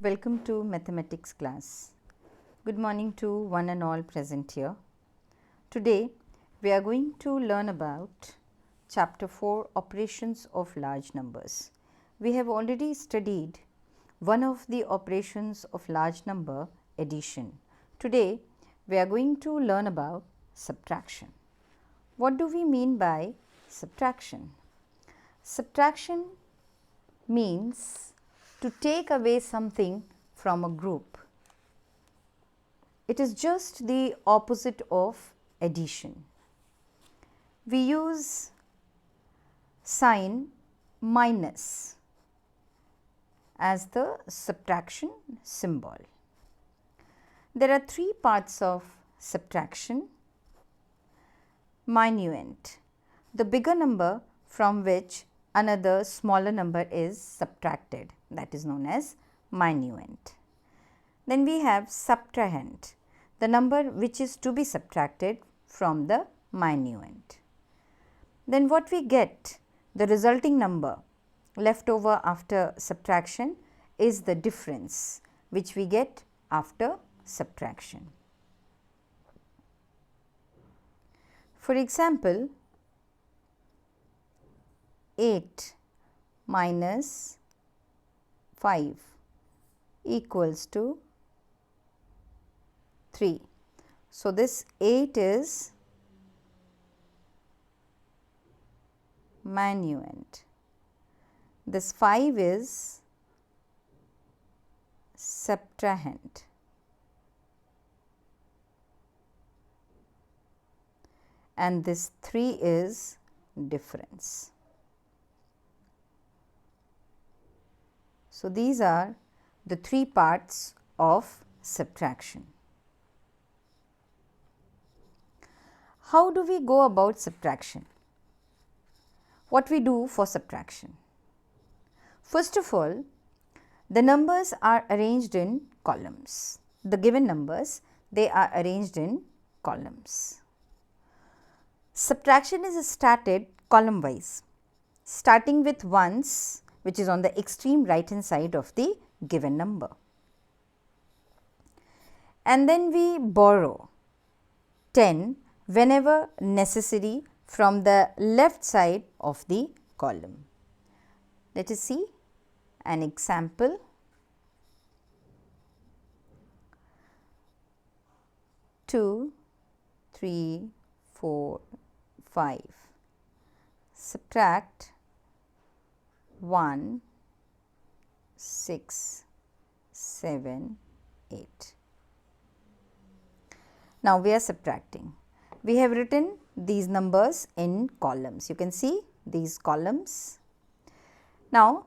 Welcome to mathematics class. Good morning to one and all present here. Today we are going to learn about chapter 4, operations of large numbers. We have already studied one of the operations of large number, addition. Today we are going to learn about subtraction. What do we mean by subtraction? Subtraction means to take away something from a group. It is just the opposite of addition. We use sign minus as the subtraction symbol. There are three parts of subtraction. Minuend, the bigger number from which another smaller number is subtracted, that is known as minuend. Then we have subtrahend, the number which is to be subtracted from the minuend. Then what we get, the resulting number left over after subtraction is the difference which we get after subtraction. For example, 8 minus 5 equals to 3. So, this 8 is minuend, this 5 is subtrahend, and this 3 is difference. So, these are the three parts of subtraction. How do we go about subtraction? What we do for subtraction? First of all, the numbers are arranged in columns. The given numbers, they are arranged in columns. Subtraction is started column wise, starting with ones, which is on the extreme right hand side of the given number. And then we borrow 10 whenever necessary from the left side of the column. Let us see an example. 2, 3, 4, 5. Subtract 1, 6, 7, 8. Now, we are subtracting. We have written these numbers in columns. You can see these columns. Now,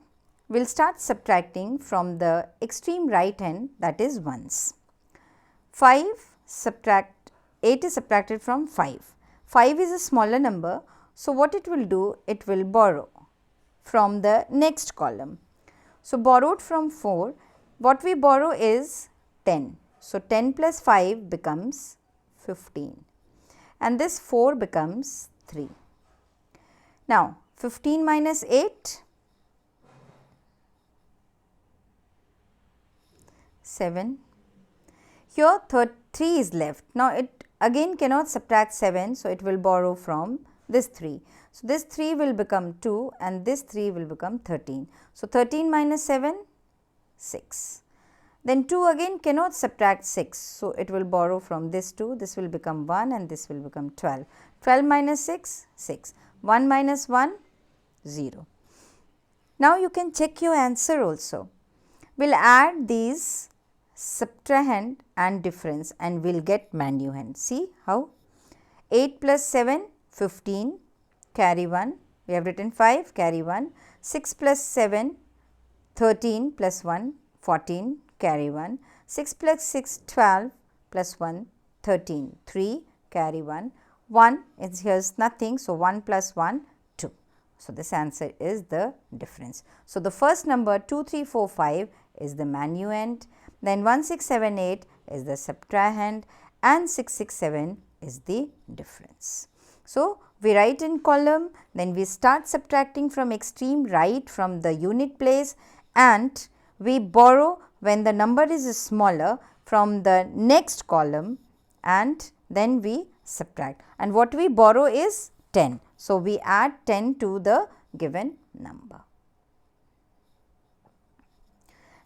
we will start subtracting from the extreme right hand, that is ones. 8 is subtracted from 5. 5 is a smaller number. So, what it will do? It will borrow from the next column. So, borrowed from 4, what we borrow is 10. So, 10 plus 5 becomes 15, and this 4 becomes 3. Now, 15 minus 8, 7. Here 3 is left. Now, it again cannot subtract 7, so it will borrow from this 3. So, this 3 will become 2 and this 3 will become 13. So, 13 minus 7, 6. Then 2 again cannot subtract 6. So, it will borrow from this 2, this will become 1 and this will become 12. 12 minus 6, 6. 1 minus 1, 0. Now, you can check your answer also. We will add these subtrahend and difference and we will get minuend. See how? 8 plus 7, 15, carry 1, we have written 5, carry 1, 6 plus 7, 13 plus 1, 14, carry 1, 6 plus 6, 12 plus 1, 13, 3, carry 1, 1 is here is nothing. So, 1 plus 1, 2. So, this answer is the difference. So, the first number 2, 3, 4, 5 is the minuend, then 1, 6, 7, 8 is the subtrahend and 6, 6, 7 is the difference. So, we write in column, then we start subtracting from extreme right from the unit place and we borrow when the number is smaller from the next column and then we subtract, and what we borrow is 10. So, we add 10 to the given number.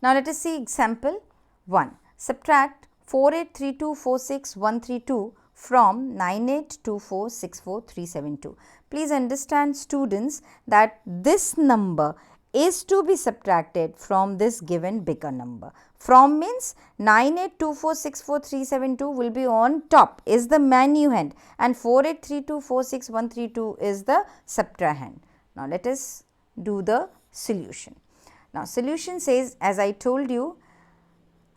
Now, let us see example 1. Subtract 483246,132 from 982464,372. Please understand, students, that this number is to be subtracted from this given bigger number. From means 982464,372 will be on top, is the manuhand, and 483246,132 is the subtrahend. Now, let us do the solution. Now, solution says, as I told you,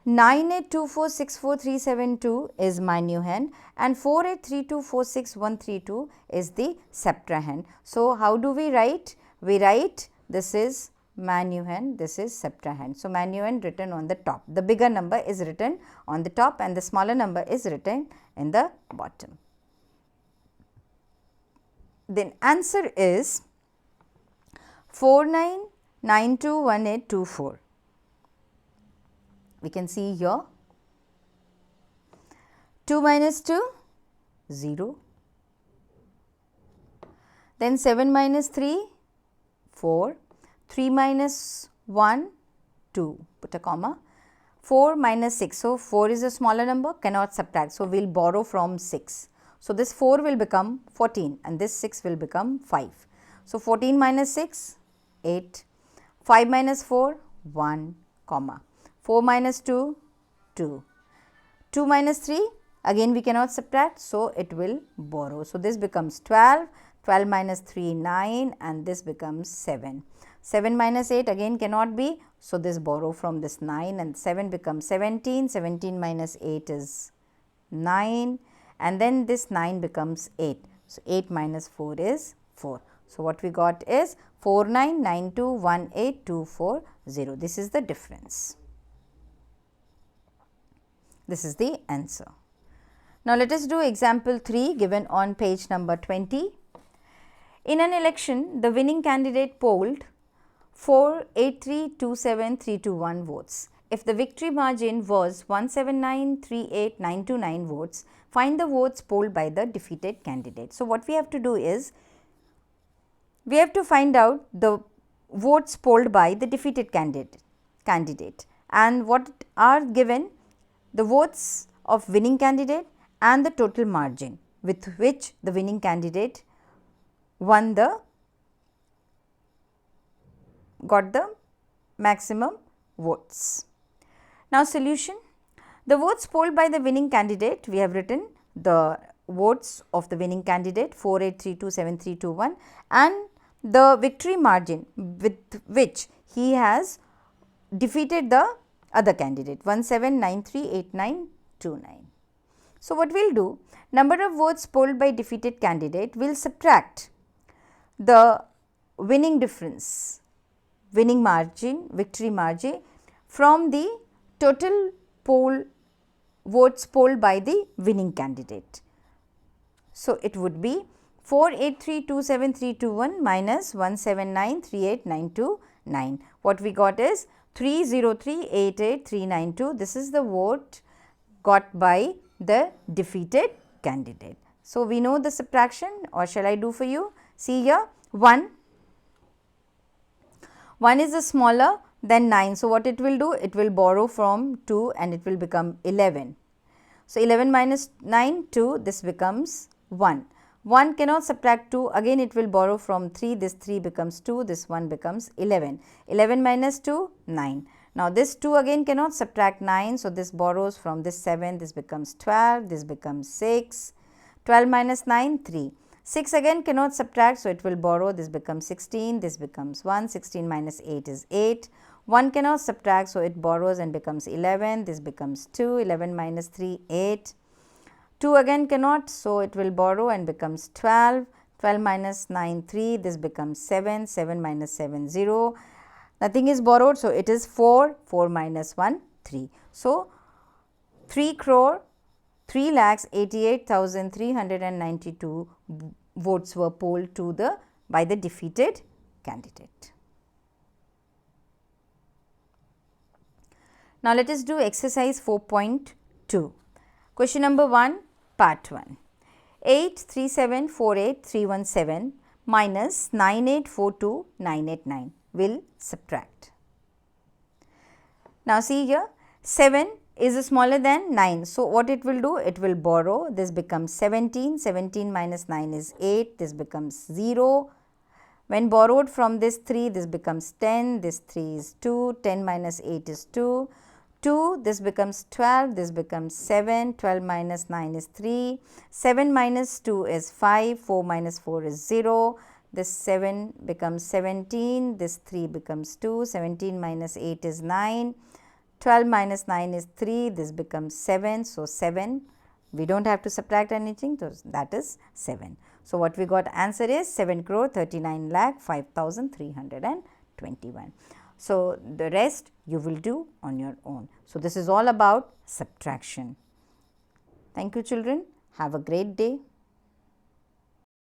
982464,372 is manuhand and 483246,132 is the subtrahend. So, how do we write? We write this is manuhand, this is subtrahend. So, manuhand written on the top, the bigger number is written on the top and the smaller number is written in the bottom. Then answer is 49921824. We can see here 2 minus 2, 0. Then 7 minus 3, 4. 3 minus 1, 2, put a comma. 4 minus 6. So, 4 is a smaller number, cannot subtract. So, we will borrow from 6. So, this 4 will become 14 and this 6 will become 5. So, 14 minus 6, 8. 5 minus 4, 1, comma. 4 minus 2, 2. 2 minus 3, again we cannot subtract, so it will borrow. So, this becomes 12, 12 minus 3, 9 and this becomes 7. 7 minus 8 again cannot be, so this borrow from this 9 and 7 becomes 17, 17 minus 8 is 9 and then this 9 becomes 8. So, 8 minus 4 is 4. So, what we got is 49921824, this is the difference. This is the answer. Now, let us do example 3 given on page number 20. In an election, the winning candidate polled 483,27321 votes. If the victory margin was 179,38929 votes, find the votes polled by the defeated candidate. So, what we have to do is, we have to find out the votes polled by the defeated candidate and what are given the votes of winning candidate and the total margin with which the winning candidate got the maximum votes. Now, solution. The votes polled by the winning candidate, we have written the votes of the winning candidate 48327321 and the victory margin with which he has defeated the other candidate 17938929. So, what we will do, number of votes polled by defeated candidate, will subtract the winning difference, winning margin, victory margin from the total votes polled by the winning candidate. So, it would be 483,27321 minus 179,38929. What we got is 303,88,392. This is the vote got by the defeated candidate. So, we know the subtraction, or shall I do for you? See here, 1 is a smaller than 9. So, what it will do? It will borrow from 2 and it will become 11. So, 11 minus 9, 2, this becomes 1. 1 cannot subtract 2, again it will borrow from 3, this 3 becomes 2, this 1 becomes 11. 11 minus 2, 9. Now, this 2 again cannot subtract 9, so this borrows from this 7, this becomes 12, this becomes 6. 12 minus 9, 3. 6 again cannot subtract, so it will borrow, this becomes 16, this becomes 1, 16 minus 8 is 8. 1 cannot subtract, so it borrows and becomes 11, this becomes 2, 11 minus 3, 8. 2 again cannot, so it will borrow and becomes 12, 12 minus 9, 3, this becomes 7, 7 minus 7, 0. Nothing is borrowed, so it is 4, 4 minus 1, 3. So, 3,88,392 votes were polled by the defeated candidate. Now, let us do exercise 4.2. Question number 1, part 1. 83748,317 minus 9842989 will subtract. Now, see here, 7 is smaller than 9. So, what it will do? It will borrow. This becomes 17. 17 minus 9 is 8. This becomes 0. When borrowed from this 3, this becomes 10. This 3 is 2. 10 minus 8 is 2. 2, this becomes 12. This becomes 7. 12 minus 9 is 3. 7 minus 2 is 5. 4 minus 4 is 0. This 7 becomes 17. This 3 becomes 2. 17 minus 8 is 9. 12 minus 9 is 3, this becomes 7. So, 7, we do not have to subtract anything, so that is 7. So, what we got answer is 7,39,05,321. So, the rest you will do on your own. So, this is all about subtraction. Thank you children. Have a great day.